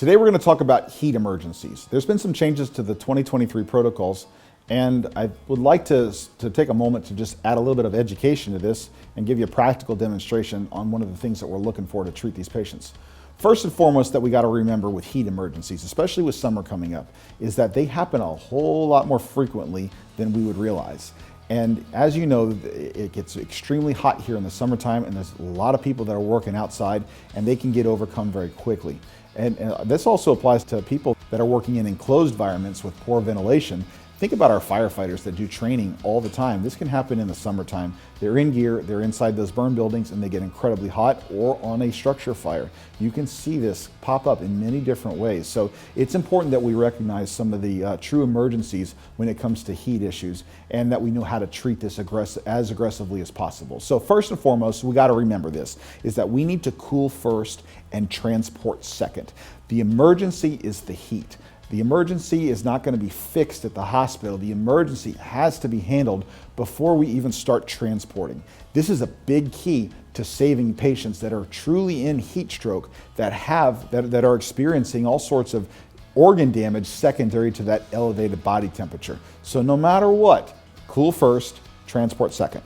Today we're going to talk about heat emergencies. There's been some changes to the 2023 protocols, and I would like to take a moment to just add a little bit of education to this and give you a practical demonstration on one of the things that we're looking for to treat these patients. First and foremost that we got to remember with heat emergencies, especially with summer coming up, is that they happen a whole lot more frequently than we would realize. And as you know, it gets extremely hot here in the summertime, and there's a lot of people that are working outside, and they can get overcome very quickly. And this also applies to people that are working in enclosed environments with poor ventilation. Think about our firefighters that do training all the time. This can happen in the summertime. They're in gear, they're inside those burn buildings, and they get incredibly hot, or on a structure fire. You can see this pop up in many different ways. So it's important that we recognize some of the true emergencies when it comes to heat issues, and that we know how to treat this as aggressively as possible. So first and foremost, we got to remember this, is that we need to cool first and transport second. The emergency is the heat. The emergency is not going to be fixed at the hospital. The emergency has to be handled before we even start transporting. This is a big key to saving patients that are truly in heat stroke, that are experiencing all sorts of organ damage secondary to that elevated body temperature. So no matter what, cool first, transport second.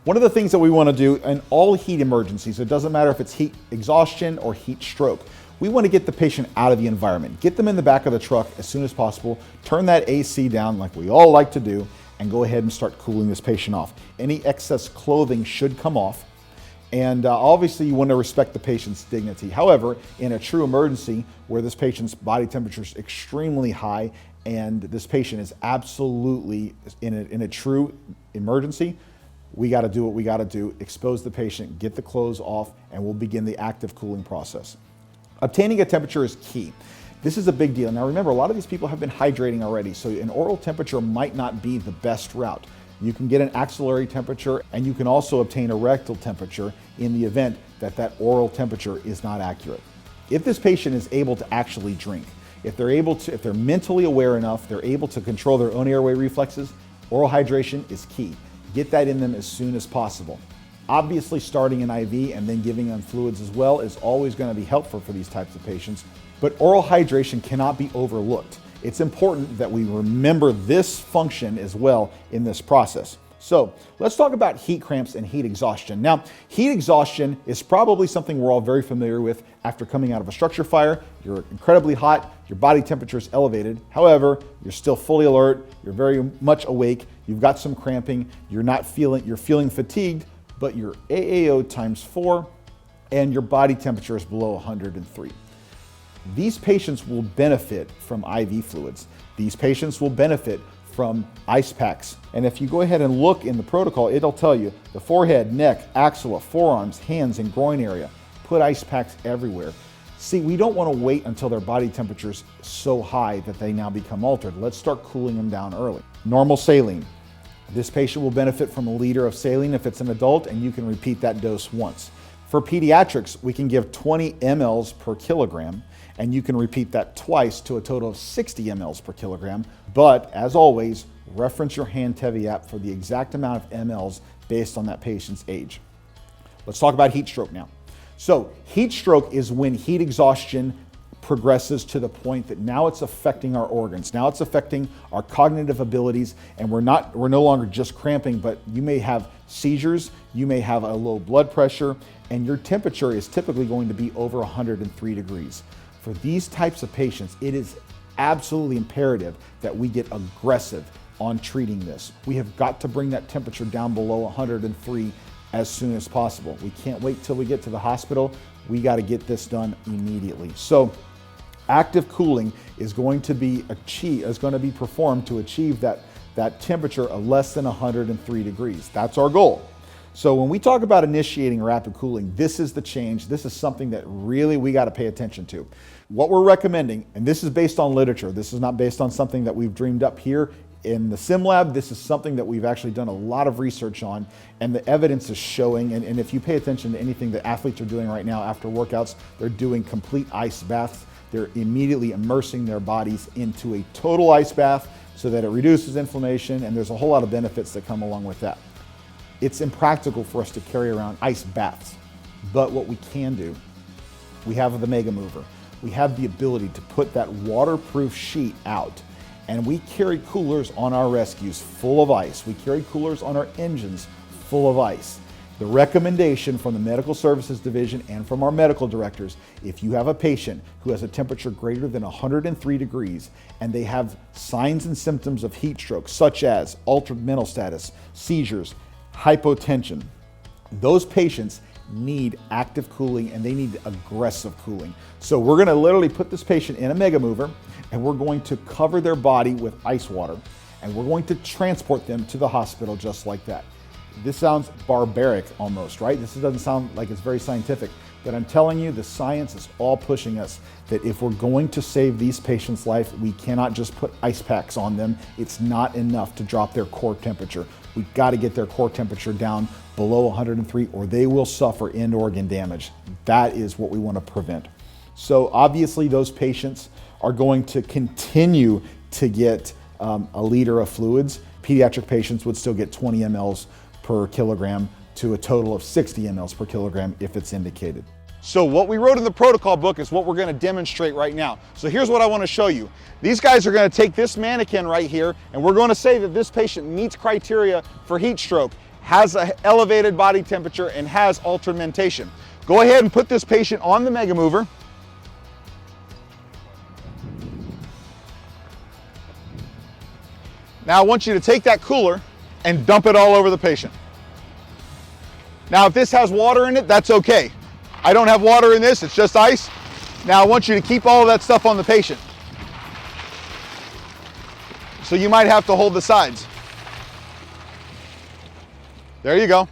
One of the things that we want to do in all heat emergencies, it doesn't matter if it's heat exhaustion or heat stroke, we want to get the patient out of the environment. Get them in the back of the truck as soon as possible, turn that AC down like we all like to do, and go ahead and start cooling this patient off. Any excess clothing should come off, and obviously you want to respect the patient's dignity. However, in a true emergency where this patient's body temperature is extremely high and this patient is absolutely in a true emergency, we got to do what we got to do, expose the patient, get the clothes off, and we'll begin the active cooling process. Obtaining a temperature is key. This is a big deal. Now remember, a lot of these people have been hydrating already, so an oral temperature might not be the best route. You can get an axillary temperature, and you can also obtain a rectal temperature in the event that that oral temperature is not accurate. If this patient is able to actually drink, if they're mentally aware enough, they're able to control their own airway reflexes, oral hydration is key. Get that in them as soon as possible. Obviously, starting an IV and then giving them fluids as well is always going to be helpful for these types of patients, but oral hydration cannot be overlooked. It's important that we remember this function as well in this process. So let's talk about heat cramps and heat exhaustion. Now, heat exhaustion is probably something we're all very familiar with after coming out of a structure fire. You're incredibly hot, your body temperature is elevated. However, you're still fully alert, you're very much awake, you've got some cramping, you're feeling fatigued, but your AAO times 4 and your body temperature is below 103. These patients will benefit from IV fluids. These patients will benefit from ice packs. And if you go ahead and look in the protocol, it'll tell you the forehead, neck, axilla, forearms, hands, and groin area. Put ice packs everywhere. See, we don't want to wait until their body temperature's so high that they now become altered. Let's start cooling them down early. Normal saline. This patient will benefit from a liter of saline if it's an adult, and you can repeat that dose once. For pediatrics, we can give 20 mLs per kilogram, and you can repeat that twice to a total of 60 mLs per kilogram. But as always, reference your hand-Tevi app for the exact amount of mLs based on that patient's age. Let's talk about heat stroke now. So heat stroke is when heat exhaustion progresses to the point that now it's affecting our organs. Now it's affecting our cognitive abilities, and we're no longer just cramping, but you may have seizures, you may have a low blood pressure, and your temperature is typically going to be over 103 degrees. For these types of patients, it is absolutely imperative that we get aggressive on treating this. We have got to bring that temperature down below 103 as soon as possible. We can't wait till we get to the hospital. We got to get this done immediately. So active cooling is going to be performed to achieve that temperature of less than 103 degrees. That's our goal. So when we talk about initiating rapid cooling, this is the change. This is something that really we got to pay attention to. What we're recommending, and this is based on literature, this is not based on something that we've dreamed up here in the sim lab. This is something that we've actually done a lot of research on, and the evidence is showing, and if you pay attention to anything that athletes are doing right now after workouts, they're doing complete ice baths. They're immediately immersing their bodies into a total ice bath so that it reduces inflammation, and there's a whole lot of benefits that come along with that. It's impractical for us to carry around ice baths, but what we can do, we have the Mega Mover. we have the ability to put that waterproof sheet out. And we carry coolers on our rescues full of ice. We carry coolers on our engines full of ice. The recommendation from the Medical Services Division and from our medical directors, if you have a patient who has a temperature greater than 103 degrees and they have signs and symptoms of heat stroke, such as altered mental status, seizures, hypotension, those patients need active cooling and they need aggressive cooling. So we're gonna literally put this patient in a mega mover and we're going to cover their body with ice water and we're going to transport them to the hospital just like that. This sounds barbaric almost, right? This doesn't sound like it's very scientific, but I'm telling you, the science is all pushing us that if we're going to save these patients' life, we cannot just put ice packs on them. It's not enough to drop their core temperature. We've got to get their core temperature down below 103 or they will suffer end organ damage. That is what we want to prevent. So obviously those patients are going to continue to get a liter of fluids. Pediatric patients would still get 20 mLs per kilogram to a total of 60 mLs per kilogram if it's indicated. So what we wrote in the protocol book is what we're going to demonstrate right now. So here's what I want to show you. These guys are going to take this mannequin right here and we're going to say that this patient meets criteria for heat stroke, has an elevated body temperature and has altered mentation. Go ahead and put this patient on the mega mover. Now I want you to take that cooler and dump it all over the patient. Now if this has water in it, that's okay. I don't have water in this, it's just ice. Now I want you to keep all of that stuff on the patient. So you might have to hold the sides. There you go.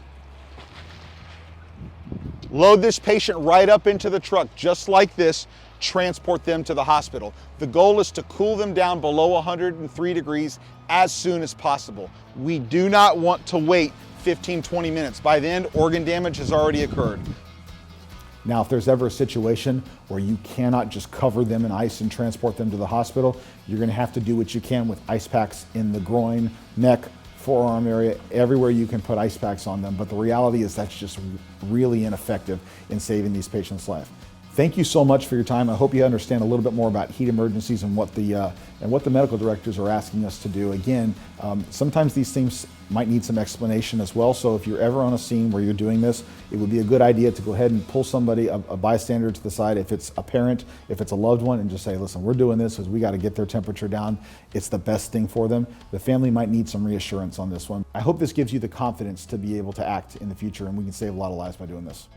Load this patient right up into the truck, just like this, transport them to the hospital. The goal is to cool them down below 103 degrees as soon as possible. We do not want to wait 15-20 minutes. By then, organ damage has already occurred. Now, if there's ever a situation where you cannot just cover them in ice and transport them to the hospital, you're going to have to do what you can with ice packs in the groin, neck, forearm area, everywhere you can put ice packs on them. But the reality is that's just really ineffective in saving these patients' life. Thank you so much for your time. I hope you understand a little bit more about heat emergencies and what the medical directors are asking us to do. Again, sometimes these things might need some explanation as well. So if you're ever on a scene where you're doing this, it would be a good idea to go ahead and pull somebody, a bystander to the side, if it's a parent, if it's a loved one, and just say, listen, we're doing this because we got to get their temperature down. It's the best thing for them. The family might need some reassurance on this one. I hope this gives you the confidence to be able to act in the future, and we can save a lot of lives by doing this.